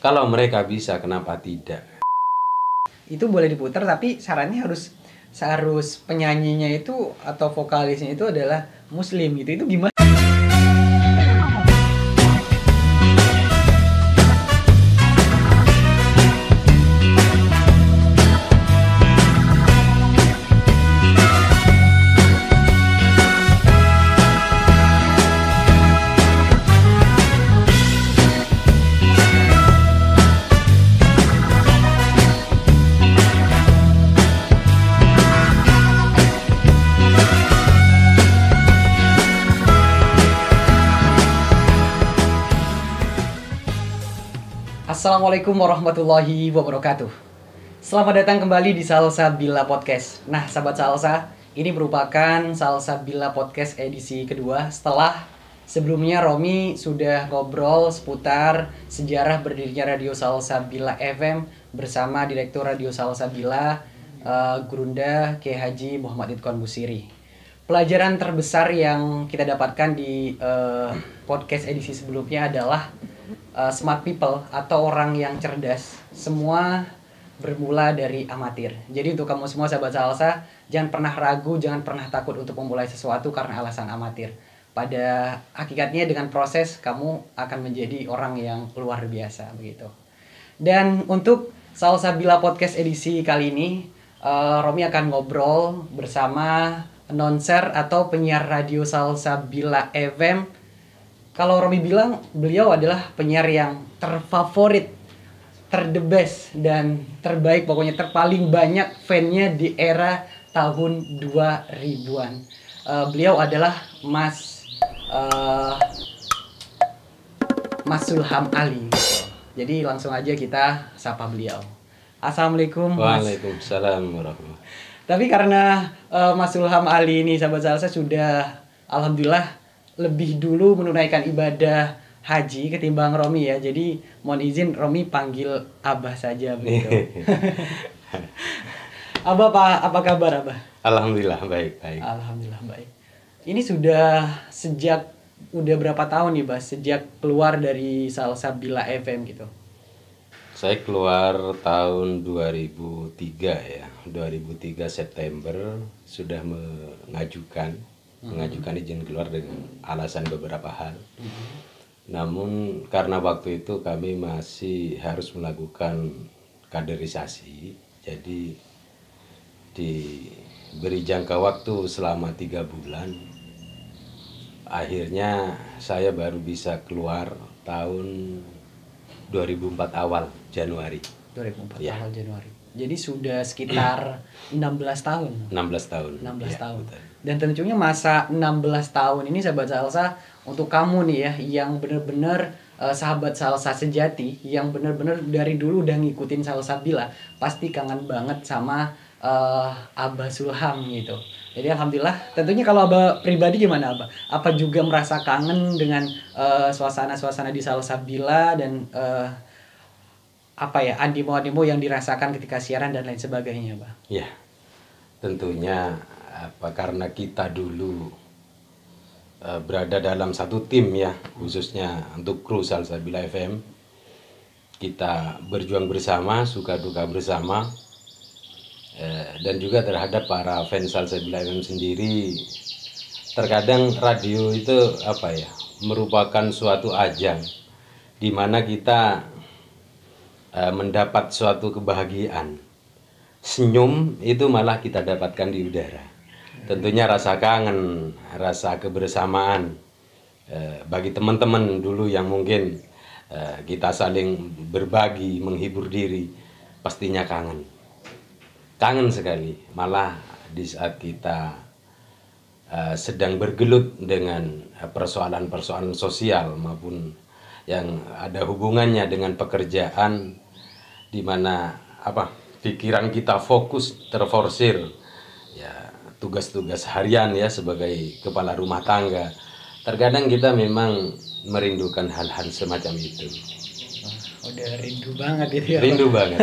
Kalau mereka bisa, kenapa tidak? Itu boleh diputar, tapi sarannya harus penyanyinya itu atau vokalisnya itu adalah muslim gitu. Itu gimana? Assalamualaikum warahmatullahi wabarakatuh. Selamat datang kembali di Salsabila Podcast. Nah, sahabat Salsa, ini merupakan Salsabila Podcast edisi kedua setelah sebelumnya Romi sudah ngobrol seputar sejarah berdirinya Radio Salsabila FM bersama Direktur Radio Salsabila, Gurunda Kiai Haji Muhammad Idkon Busiri. Pelajaran terbesar yang kita dapatkan di podcast edisi sebelumnya adalah smart people atau orang yang cerdas semua bermula dari amatir. Jadi untuk kamu semua sahabat salsa, jangan pernah ragu, jangan pernah takut untuk memulai sesuatu karena alasan amatir. Pada hakikatnya dengan proses kamu akan menjadi orang yang luar biasa begitu. Dan untuk Salsabila Podcast edisi kali ini, Romi akan ngobrol bersama announcer atau penyiar radio Salsabila FM. Kalau Romi bilang, beliau adalah penyiar yang terfavorit, the best, dan terbaik, pokoknya terpaling banyak fan-nya di era tahun 2000-an. Beliau adalah Mas Sulham Ali. Gitu. Jadi langsung aja kita sapa beliau. Assalamualaikum Mas. Waalaikumsalam warahmatullahi. Tapi karena Mas Sulham Ali ini sahabat salsa sudah alhamdulillah lebih dulu menunaikan ibadah haji ketimbang Romi ya. Jadi mohon izin Romi panggil Abah saja begitu. Abah apa kabar Abah? Alhamdulillah baik. Alhamdulillah baik. Ini udah berapa tahun nih Bah sejak keluar dari Salsabila FM gitu? Saya keluar tahun 2003 ya. 2003 September sudah mengajukan izin keluar dengan alasan beberapa hal. Namun karena waktu itu kami masih harus melakukan kaderisasi, jadi diberi jangka waktu selama 3 bulan. Akhirnya saya baru bisa keluar tahun 2004 awal Januari. 2004 ya. awal Januari. Jadi sudah sekitar 16 tahun. 16 tahun. 16 ya, tahun. Betul. Dan tentunya masa 16 tahun ini sahabat salsa untuk kamu nih ya yang benar-benar sahabat salsa sejati yang benar-benar dari dulu udah ngikutin Salsabila pasti kangen banget sama Abah Sulham gitu. Jadi alhamdulillah. Tentunya kalau Abah pribadi gimana Abah? Apa juga merasa kangen dengan suasana-suasana di Salsabila dan animo-animo yang dirasakan ketika siaran dan lain sebagainya, Abah? Ya, tentunya karena kita dulu berada dalam satu tim ya, khususnya untuk kru Salsabila FM, kita berjuang bersama, suka duka bersama, dan juga terhadap para fans Salsabila FM sendiri. Terkadang radio itu merupakan suatu ajang di mana kita mendapat suatu kebahagiaan. Senyum itu malah kita dapatkan di udara. Tentunya rasa kangen, rasa kebersamaan bagi teman-teman dulu yang mungkin kita saling berbagi, menghibur diri, pastinya kangen. Kangen sekali, malah di saat kita sedang bergelut dengan persoalan-persoalan sosial maupun yang ada hubungannya dengan pekerjaan, di mana pikiran kita fokus, terforsir ya tugas-tugas harian ya sebagai kepala rumah tangga. Terkadang kita memang merindukan hal-hal semacam itu. udah rindu banget itu ya. Rindu banget.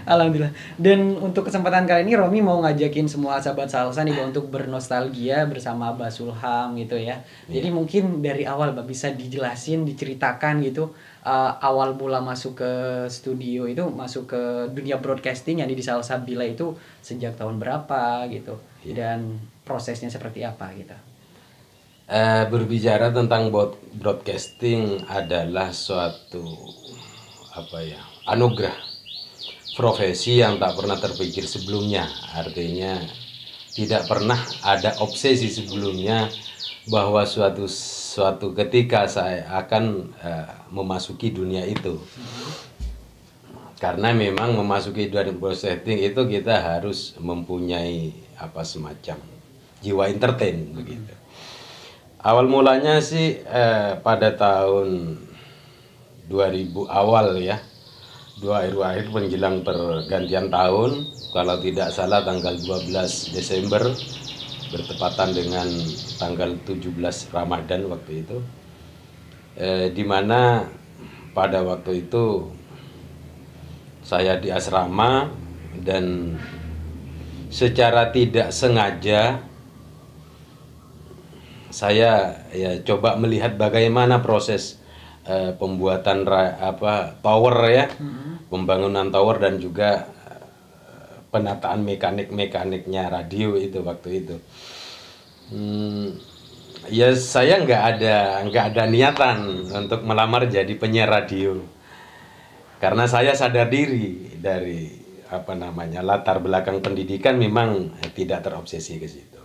Alhamdulillah. Dan untuk kesempatan kali ini Romi mau ngajakin semua sahabat salsa nih Bang, untuk bernostalgia bersama Abah Sulham gitu ya. Jadi mungkin dari awal Bang bisa dijelasin, diceritakan gitu awal mula masuk ke studio itu, masuk ke dunia broadcasting yang di Salsa Bila itu sejak tahun berapa gitu. Dan prosesnya seperti apa gitu. Berbicara tentang broadcasting adalah suatu anugerah, profesi yang tak pernah terpikir sebelumnya. Artinya tidak pernah ada obsesi sebelumnya bahwa suatu ketika saya akan memasuki dunia itu. Karena memang memasuki dunia broadcasting itu kita harus mempunyai semacam jiwa entertain begitu. Awal mulanya sih pada tahun 2000 awal ya, akhir menjelang pergantian tahun, kalau tidak salah tanggal 12 Desember bertepatan dengan tanggal 17 Ramadan waktu itu, di mana pada waktu itu saya di asrama dan secara tidak sengaja saya coba melihat bagaimana proses pembuatan tower ya, pembangunan tower dan juga penataan mekaniknya radio itu waktu itu. Ya saya nggak ada niatan untuk melamar jadi penyiar radio, karena saya sadar diri dari latar belakang pendidikan memang tidak terobsesi ke situ.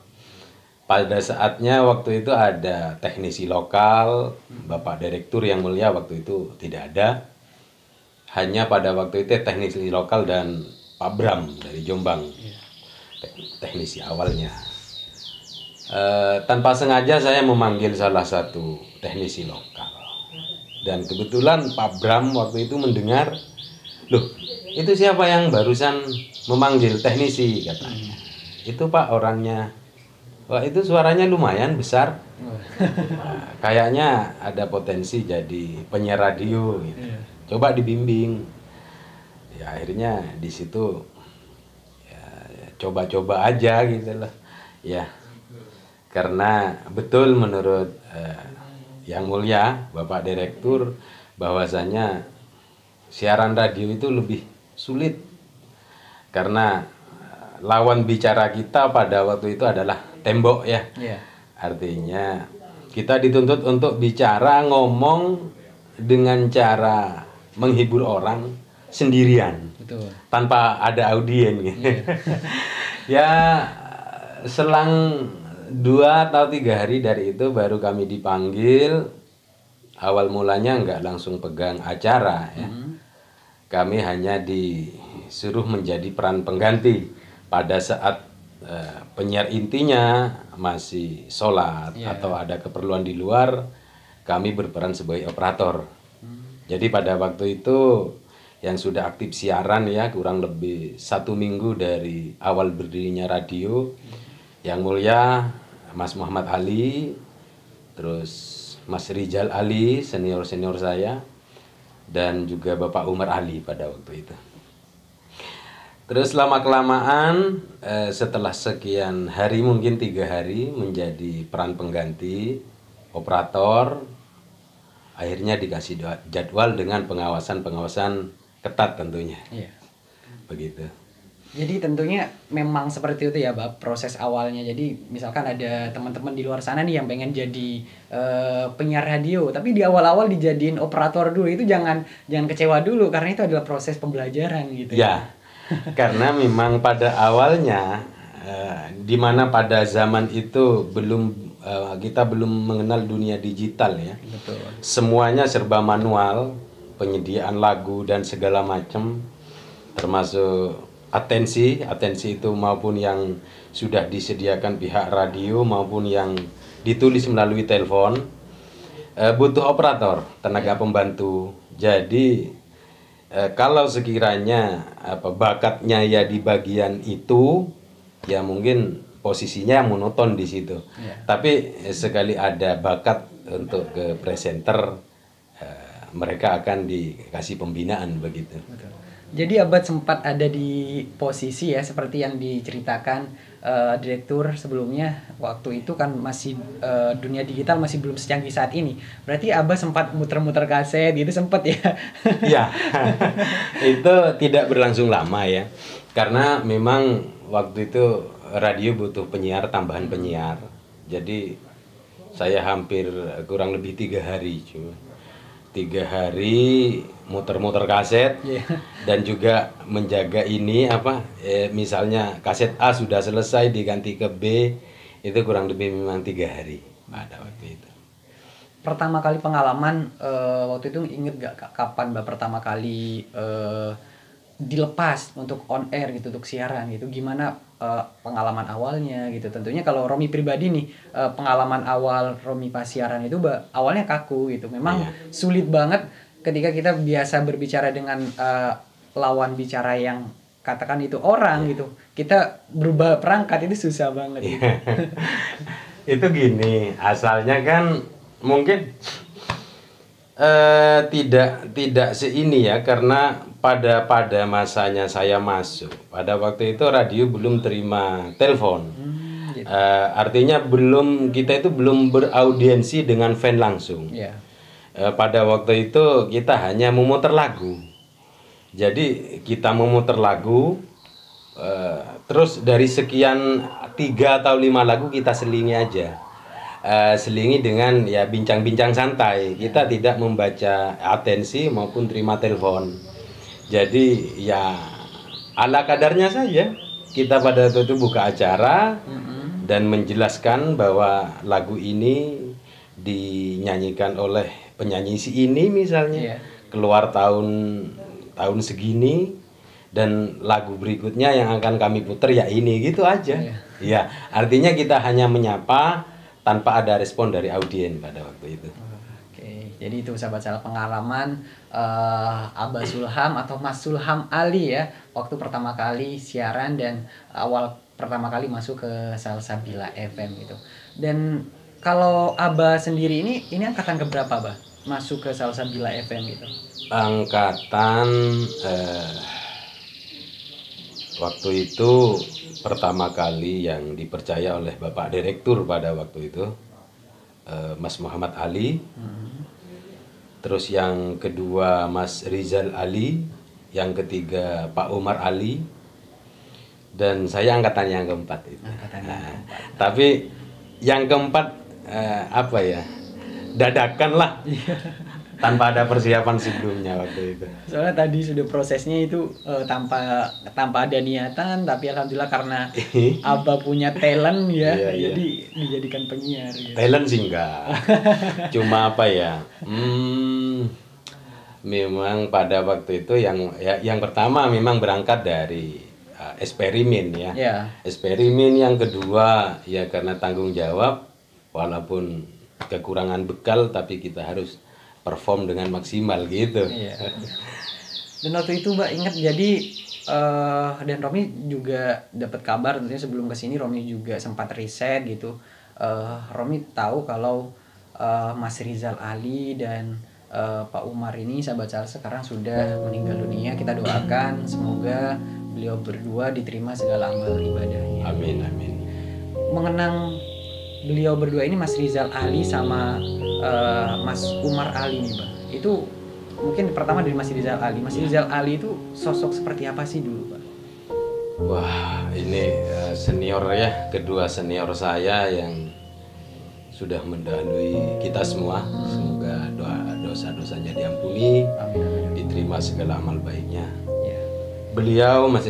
Pada saatnya waktu itu ada teknisi lokal, Bapak Direktur yang mulia waktu itu tidak ada. Hanya pada waktu itu teknisi lokal dan Pak Bram dari Jombang, teknisi awalnya. Tanpa sengaja saya memanggil salah satu teknisi lokal. Dan kebetulan Pak Bram waktu itu mendengar, loh itu siapa yang barusan memanggil teknisi katanya. Itu Pak orangnya. Wah itu suaranya lumayan besar, kayaknya ada potensi jadi penyiar radio gitu. Coba dibimbing. Ya akhirnya di situ ya, coba-coba aja gitu loh. Ya karena betul menurut yang mulia Bapak Direktur bahwasanya siaran radio itu lebih sulit karena lawan bicara kita pada waktu itu adalah tembok ya. Artinya kita dituntut untuk bicara, ngomong dengan cara menghibur orang sendirian. Betul. Tanpa ada audien gitu. Ya selang 2 atau 3 hari dari itu baru kami dipanggil. Awal mulanya nggak langsung pegang acara ya. Kami hanya disuruh menjadi peran pengganti pada saat penyiar intinya masih sholat atau ada keperluan di luar, kami berperan sebagai operator. Jadi pada waktu itu yang sudah aktif siaran ya kurang lebih 1 minggu dari awal berdirinya radio, yang mulia Mas Muhammad Ali, terus Mas Rijal Ali senior saya, dan juga Bapak Umar Ali pada waktu itu. Terus lama-kelamaan setelah sekian hari, mungkin 3 hari menjadi peran pengganti operator, akhirnya dikasih jadwal dengan pengawasan ketat tentunya. Begitu. Jadi tentunya memang seperti itu ya Bab, proses awalnya. Jadi misalkan ada teman-teman di luar sana nih yang pengen jadi penyiar radio, tapi di awal-awal dijadiin operator dulu, itu jangan kecewa dulu karena itu adalah proses pembelajaran gitu ya. Karena memang pada awalnya di mana pada zaman itu kita belum mengenal dunia digital ya. Betul. Semuanya serba manual, penyediaan lagu dan segala macam, termasuk atensi itu maupun yang sudah disediakan pihak radio maupun yang ditulis melalui telepon, butuh operator, tenaga pembantu. Jadi kalau sekiranya bakatnya ya di bagian itu, ya mungkin posisinya monoton di situ. Tapi sekali ada bakat untuk ke presenter, mereka akan dikasih pembinaan begitu. Betul. Jadi Abah sempat ada di posisi ya seperti yang diceritakan direktur sebelumnya, waktu itu kan masih dunia digital masih belum secanggih saat ini. Berarti Abah sempat muter-muter kaset gitu, sempat ya? Ya, itu tidak berlangsung lama ya. Karena memang waktu itu radio butuh penyiar, tambahan penyiar. Jadi saya hampir kurang lebih 3 hari cuma. 3 hari muter-muter kaset. Yeah. Dan juga menjaga ini misalnya kaset A sudah selesai diganti ke B, itu kurang lebih memang 3 hari pada waktu itu. Pertama kali pengalaman waktu itu inget gak kapan Mbak pertama kali dilepas untuk on air gitu, untuk siaran gitu, gimana pengalaman awalnya gitu? Tentunya kalau Romi pribadi nih, pengalaman awal Romi pas siaran itu awalnya kaku gitu, memang sulit banget ketika kita biasa berbicara dengan lawan bicara yang katakan itu orang gitu, kita berubah perangkat itu susah banget gitu. Itu gini, asalnya kan mungkin tidak seini ya, karena pada masanya saya masuk, pada waktu itu radio belum terima telepon. Gitu. Artinya kita itu belum beraudiensi dengan fan langsung. Yeah. Pada waktu itu kita hanya memutar lagu. Jadi kita memutar lagu, terus dari sekian 3 atau 5 lagu kita selingi aja. Selingi dengan ya bincang-bincang santai. Kita tidak membaca atensi maupun terima telepon. Jadi ya ala kadarnya saja. Kita pada waktu itu buka acara dan menjelaskan bahwa lagu ini dinyanyikan oleh penyanyi si ini misalnya. Keluar tahun segini, dan lagu berikutnya yang akan kami putar ya ini, gitu aja. Ya, artinya kita hanya menyapa tanpa ada respon dari audien pada waktu itu. Oke, jadi itu sahabat salah pengalaman Abah Sulham atau Mas Sulham Ali ya, waktu pertama kali siaran dan awal pertama kali masuk ke Salsabila FM gitu. Dan kalau Abah sendiri ini angkatan keberapa Abah masuk ke Salsabila FM gitu? Angkatan waktu itu pertama kali yang dipercaya oleh Bapak Direktur pada waktu itu Mas Muhammad Ali. Terus yang kedua Mas Rizal Ali, yang ketiga Pak Umar Ali, dan saya angkatan yang keempat itu. Tapi yang keempat dadakan lah. Tanpa ada persiapan sebelumnya waktu itu. Soalnya tadi sudah prosesnya itu tanpa ada niatan, tapi alhamdulillah karena Abah punya talent ya, jadi dijadikan penyiar. Gitu. Talent sih enggak, cuma memang pada waktu itu yang pertama memang berangkat dari eksperimen ya. Eksperimen, yang kedua ya karena tanggung jawab, walaupun kekurangan bekal tapi kita harus perform dengan maksimal gitu. Iya. Dan waktu itu Mbak ingat, jadi dan Romi juga dapat kabar tentunya sebelum kesini, Romi juga sempat riset gitu. Romi tahu kalau Mas Rizal Ali dan Pak Umar ini sahabat saya sekarang sudah meninggal dunia. Kita doakan semoga beliau berdua diterima segala amal ibadahnya. Amin amin. Mengenang beliau berdua ini, Mas Rizal Ali sama Mas Umar Ali nih Bang, itu mungkin pertama dari Mas Rizal Ali. Mas Rizal Ali itu sosok seperti apa sih dulu Bang? Wah, ini senior ya, kedua senior saya yang sudah mendahului kita semua. Semoga dosa-dosanya diampuni, diterima segala amal baiknya. Beliau Mas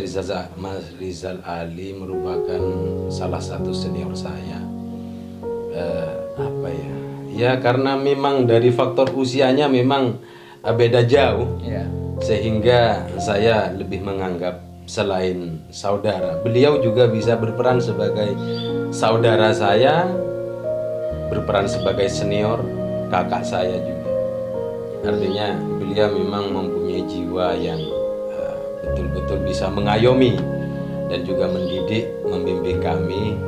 Rizal Ali merupakan salah satu senior saya. Ya karena memang dari faktor usianya memang beda jauh, sehingga saya lebih menganggap selain saudara, beliau juga bisa berperan sebagai saudara saya, berperan sebagai senior, kakak saya juga. Artinya beliau memang mempunyai jiwa yang betul-betul bisa mengayomi dan juga mendidik, membimbing kami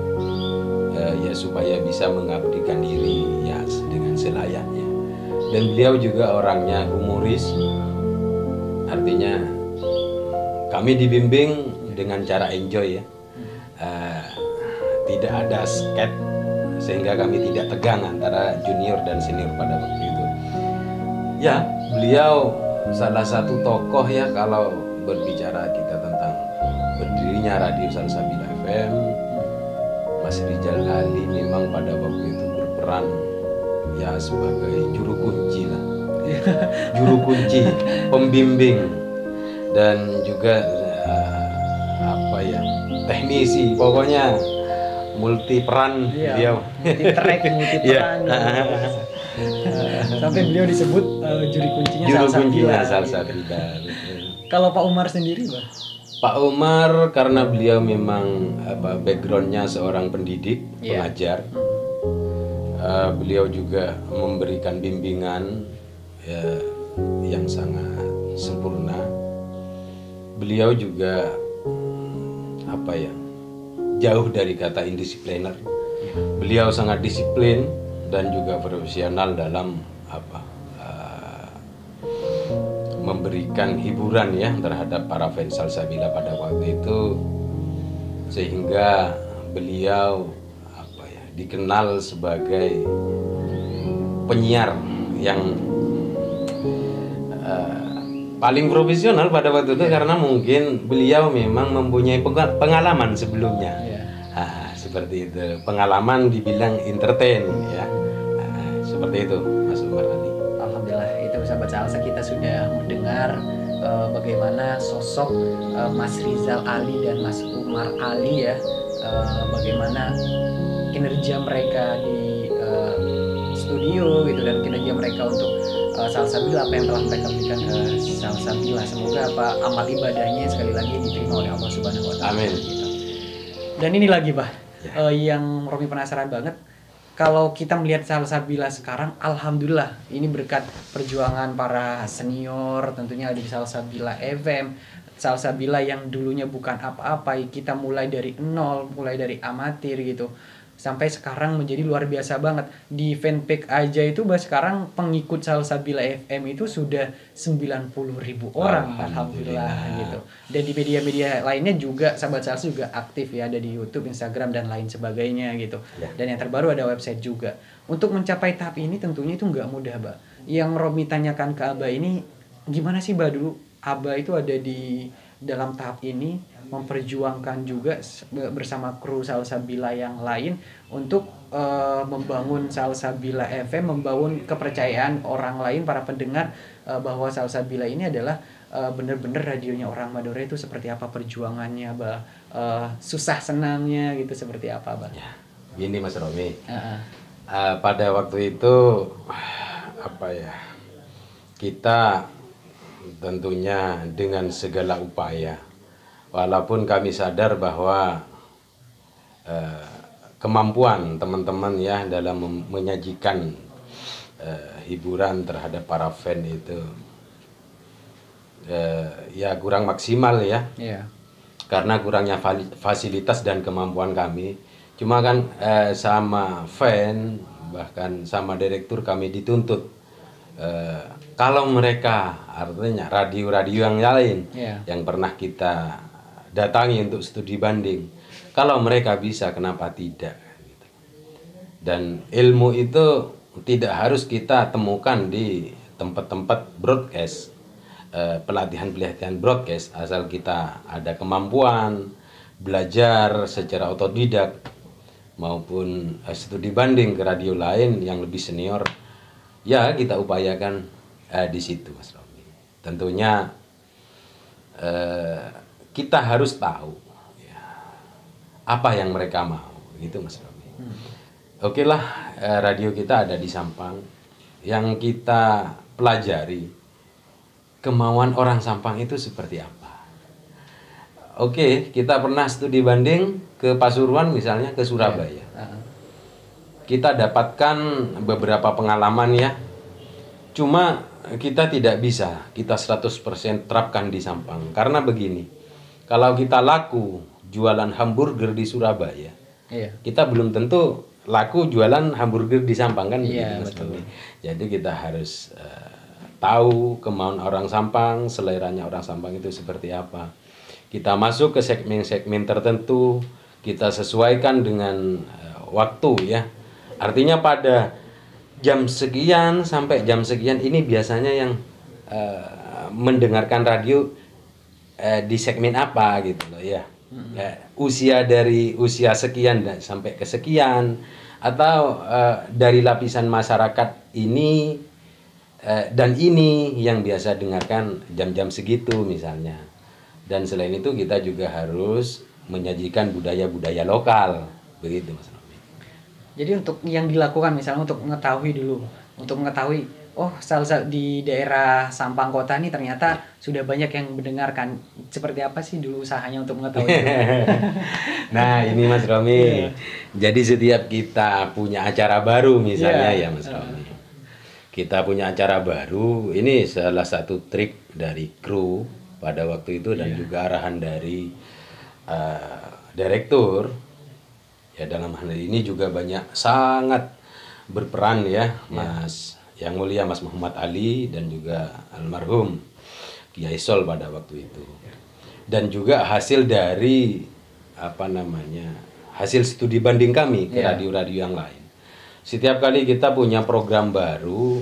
supaya bisa mengabdikan diri ya dengan selayaknya. Dan beliau juga orangnya humoris. Artinya kami dibimbing dengan cara enjoy ya. Tidak ada sket sehingga kami tidak tegang antara junior dan senior pada waktu itu. Ya, beliau salah satu tokoh ya kalau berbicara kita tentang berdirinya Radio Salsabila FM. Mas Rizal Ali memang pada waktu itu berperan ya sebagai juru kunci lah. Juru kunci, pembimbing dan juga teknisi, pokoknya multi peran beliau. Multi track, multi peran. Sampai beliau disebut juru kuncinya Salsabila. Kalau Pak Umar sendiri, Pak? Pak Umar karena beliau memang backgroundnya seorang pendidik, pengajar. Beliau juga memberikan bimbingan yang sangat sempurna. Beliau juga jauh dari kata indisipliner. Beliau sangat disiplin dan juga profesional dalam memberikan hiburan ya terhadap para fans Salsabila pada waktu itu, sehingga beliau dikenal sebagai penyiar yang paling profesional pada waktu itu karena mungkin beliau memang mempunyai pengalaman sebelumnya. Seperti itu, pengalaman dibilang entertain ya. Seperti itu Mas Umar Ali. Alhamdulillah, itu sahabat Salsa kita sudah mendengar bagaimana sosok Mas Rizal Ali dan Mas Umar Ali ya, bagaimana kinerja mereka di studio gitu dan kinerja mereka untuk Salsabila, apa yang telah mereka berikan ke Salsabila. Semoga amal ibadahnya sekali lagi diterima oleh Allah Subhanahu wa taala. Amin. Gitu. Dan ini lagi yang Romi penasaran banget. Kalau kita melihat Salsabila sekarang, alhamdulillah ini berkat perjuangan para senior tentunya ada di Salsabila FM. Salsabila yang dulunya bukan apa-apa, kita mulai dari nol, mulai dari amatir gitu, sampai sekarang menjadi luar biasa banget. Di fanpage aja itu sekarang pengikut Salsabila FM itu sudah 90.000 orang, alhamdulillah gitu. Dan di media-media lainnya juga sahabat Salsa juga aktif ya, ada di YouTube, Instagram dan lain sebagainya gitu. Dan yang terbaru ada website juga. Untuk mencapai tahap ini tentunya itu nggak mudah, Mbak. Yang Romi tanyakan ke Abah ini, gimana sih Mbak dulu Abah itu ada di dalam tahap ini memperjuangkan juga bersama kru Salsabila yang lain untuk membangun Salsabila FM, membangun kepercayaan orang lain, para pendengar bahwa Salsabila ini adalah benar-benar radionya orang Madura. Itu seperti apa perjuangannya, susah senangnya gitu, seperti apa, Bah? Ya, gini Mas Romi. Pada waktu itu kita tentunya dengan segala upaya, walaupun kami sadar bahwa kemampuan teman-teman ya dalam menyajikan hiburan terhadap para fan itu ya kurang maksimal ya. Karena kurangnya fasilitas dan kemampuan kami. Cuma kan sama fan bahkan sama direktur kami dituntut kalau mereka, artinya radio-radio yang lain yang pernah kita datangi untuk studi banding, kalau mereka bisa kenapa tidak gitu. Dan ilmu itu tidak harus kita temukan di tempat-tempat broadcast, pelatihan-pelatihan broadcast, asal kita ada kemampuan belajar secara otodidak maupun studi banding ke radio lain yang lebih senior, ya kita upayakan di situ Mas Romi. Tentunya kita harus tahu ya, apa yang mereka mau gitu Mas Romi. Oke lah, radio kita ada di Sampang. Yang kita pelajari kemauan orang Sampang itu seperti apa. Oke, kita pernah studi banding ke Pasuruan misalnya, ke Surabaya. Kita dapatkan beberapa pengalaman ya. Cuma kita tidak bisa kita 100% terapkan di Sampang. Karena begini, kalau kita laku jualan hamburger di Surabaya, kita belum tentu laku jualan hamburger di Sampang kan Iya, begitu Mas betul. Romi. Jadi kita harus tahu kemauan orang Sampang, seleranya orang Sampang itu seperti apa. Kita masuk ke segmen-segmen tertentu, kita sesuaikan dengan waktu ya. Artinya pada jam sekian sampai jam sekian ini biasanya yang mendengarkan radio di segmen apa gitu loh ya. Usia dari usia sekian dan sampai ke sekian, atau dari lapisan masyarakat ini dan ini yang biasa dengarkan jam-jam segitu misalnya. Dan selain itu kita juga harus menyajikan budaya-budaya lokal, begitu Mas Romi. Jadi untuk yang dilakukan misalnya untuk mengetahui dulu, untuk mengetahui oh salsa di daerah Sampang Kota ini ternyata sudah banyak yang mendengarkan. Seperti apa sih dulu usahanya untuk mengetahui itu? Nah ini Mas Romi, jadi setiap kita punya acara baru misalnya Iya. ya Mas Romi, kita punya acara baru, ini salah satu trik dari kru pada waktu itu dan juga arahan dari direktur. Ya dalam hal ini juga banyak sangat berperan ya Mas Yang Mulia Mas Muhammad Ali dan juga almarhum Kiai Sol pada waktu itu. Dan juga hasil dari hasil studi banding kami ke radio-radio yang lain. Setiap kali kita punya program baru,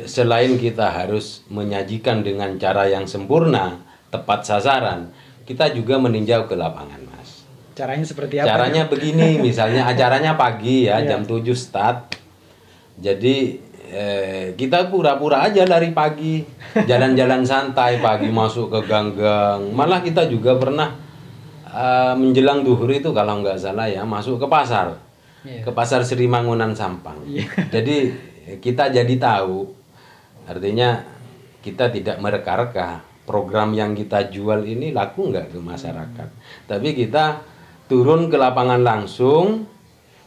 selain kita harus menyajikan dengan cara yang sempurna, tepat sasaran, kita juga meninjau ke lapangan, Mas. Caranya seperti apa? Caranya begini, misalnya acaranya pagi ya, jam 7 start. Jadi kita pura-pura aja dari pagi, jalan-jalan santai pagi masuk ke gang-gang. Malah kita juga pernah menjelang duhur itu kalau nggak salah ya, masuk ke pasar. Ke pasar Sri Mangunan Sampang. Jadi kita jadi tahu, artinya kita tidak mereka-reka program yang kita jual ini laku nggak ke masyarakat. Tapi kita turun ke lapangan langsung.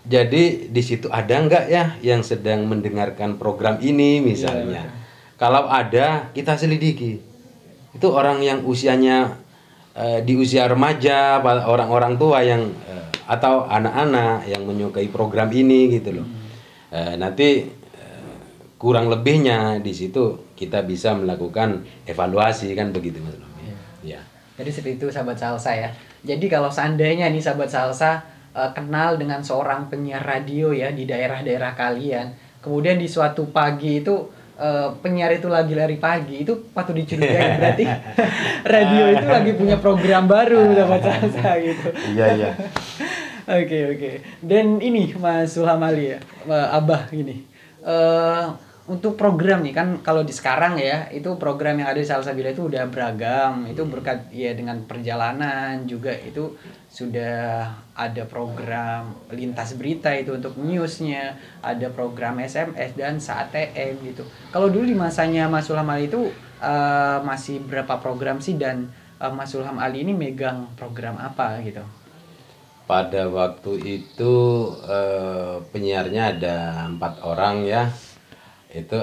Jadi di situ ada nggak ya yang sedang mendengarkan program ini misalnya. Kalau ada kita selidiki. Itu orang yang usianya di usia remaja, orang-orang tua yang atau anak-anak yang menyukai program ini gitu loh. Nanti kurang lebihnya di situ kita bisa melakukan evaluasi kan begitu Mas Romi. Ya. Jadi seperti itu sahabat salsa ya. Jadi kalau seandainya nih sahabat salsa kenal dengan seorang penyiar radio ya di daerah-daerah kalian, kemudian di suatu pagi itu penyiar itu lagi lari pagi, itu patut dicurigai berarti radio itu lagi punya program baru sahabat salsa gitu. Iya. Oke. Dan ini Mas Sulham Ali ya, Abah gini. Untuk program nih kan kalau di sekarang ya itu program yang ada di Salsabila itu udah beragam, itu berkat ya dengan perjalanan juga itu sudah ada program lintas berita itu untuk newsnya, ada program SMS dan SATM gitu. Kalau dulu di masanya Mas Sulham Ali itu masih berapa program sih, dan Mas Sulham Ali ini megang program apa gitu? Pada waktu itu penyiarnya ada 4 orang ya. Itu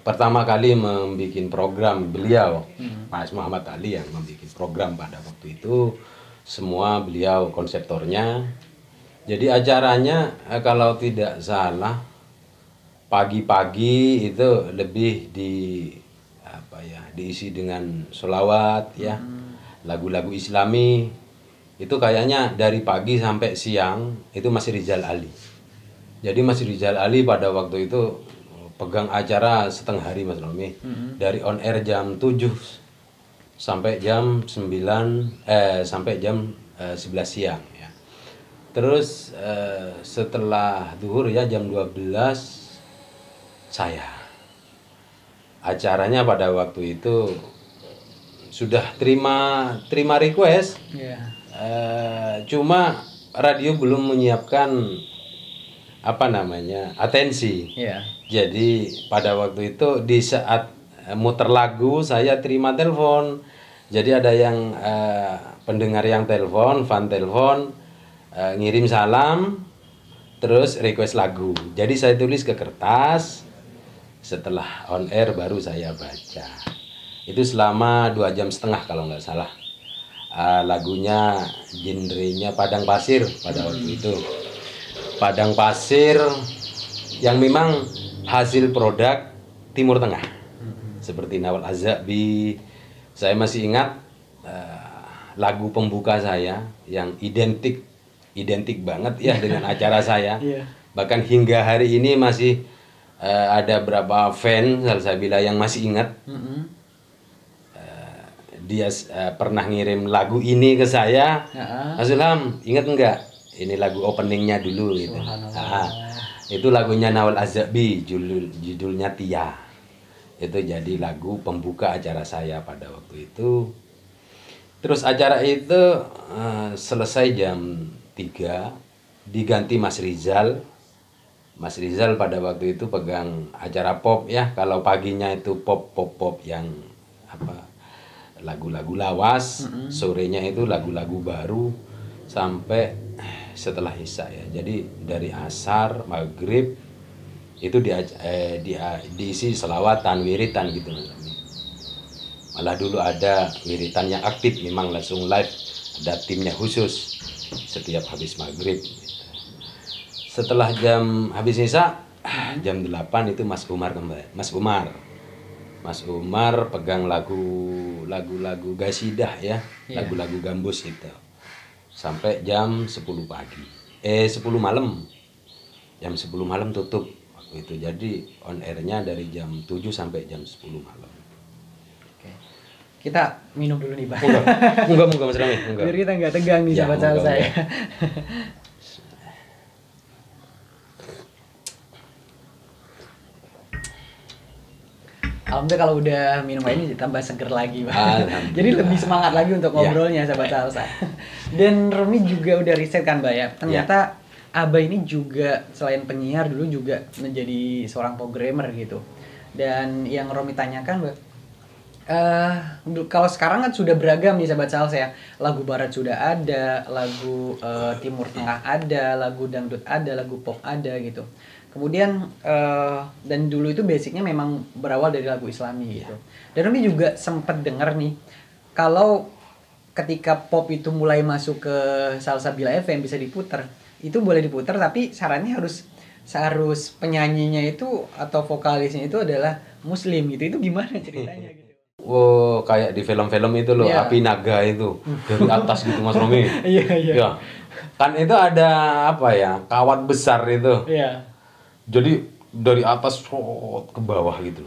pertama kali membuat program beliau, Mas Muhammad Ali yang membuat program pada waktu itu. Semua beliau konseptornya. Jadi acaranya kalau tidak salah pagi-pagi itu lebih diisi dengan sholawat ya, lagu-lagu Islami. Itu kayaknya dari pagi sampai siang itu masih Rizal Ali. Jadi Mas Rizal Ali pada waktu itu pegang acara setengah hari Mas Romi. Dari on air jam 7 sampai jam 9 sampai jam 11 siang ya. Terus setelah duhur ya jam 12 saya. Acaranya pada waktu itu sudah terima request. Cuma radio belum menyiapkan atensi. Jadi pada waktu itu di saat muter lagu saya terima telepon. Jadi ada yang pendengar yang telepon, fan telepon, ngirim salam, terus request lagu. Jadi saya tulis ke kertas. Setelah on air baru saya baca. Itu selama 2,5 jam kalau nggak salah. lagunya genrenya padang pasir pada waktu itu. Padang pasir yang memang hasil produk Timur Tengah. Seperti Nawal Azabi. Saya masih ingat lagu pembuka saya yang identik banget ya dengan acara saya. Bahkan hingga hari ini masih ada berapa fan Salsabila yang masih ingat. Dia pernah ngirim lagu ini ke saya. Mas Ilham, ingat enggak? Ini lagu openingnya dulu gitu. Itu lagunya Nawal Azabi, judulnya Tia. Itu jadi lagu pembuka acara saya pada waktu itu. Terus acara itu selesai jam 3, diganti Mas Rizal. Mas Rizal pada waktu itu pegang acara pop ya. Kalau paginya itu pop yang lagu-lagu lawas, sorenya itu lagu-lagu baru sampai setelah Isya ya. Jadi dari asar, maghrib itu diisi selawatan, wiritan gitu. Malah dulu ada wiritan yang aktif, memang langsung live, ada timnya khusus setiap habis maghrib. Setelah habis Isya, jam 8 itu Mas Umar kembali. Mas Umar pegang lagu-lagu gasidah ya, lagu-lagu gambus itu. Sampai jam 10 pagi. 10 malam. Jam 10 malam tutup waktu itu. Jadi on airnya dari jam 7 sampai jam 10 malam. Oke. Kita minum dulu nih, Pak. Enggak Mas Rami, enggak. Biar kita nggak tegang nih sahabat saya. Alhamdulillah kalau udah minum ini tambah seger lagi, Pak. Jadi lebih semangat lagi untuk ngobrolnya, sahabat salsa. Dan Romi juga udah riset kan, Mbak ya. Ternyata Abah ini juga selain penyiar dulu juga menjadi seorang programmer gitu. Dan yang Romi tanyakan, Mbak, kalau sekarang kan sudah beragam nih sahabat salsa ya. Lagu barat sudah ada, lagu timur tengah ada, lagu dangdut ada, lagu pop ada gitu. Kemudian dan dulu itu basicnya memang berawal dari lagu Islami gitu. Dan Romi juga sempat dengar nih kalau ketika pop itu mulai masuk ke Salsabila FM bisa diputar, itu boleh diputar tapi syaratnya harus penyanyinya itu atau vokalisnya itu adalah muslim gitu. Itu gimana ceritanya gitu? Oh, kayak di film-film itu loh, Api Naga itu dari atas gitu Mas Romi. Iya. Kan itu ada kawat besar itu. Jadi dari atas ke bawah gitu loh.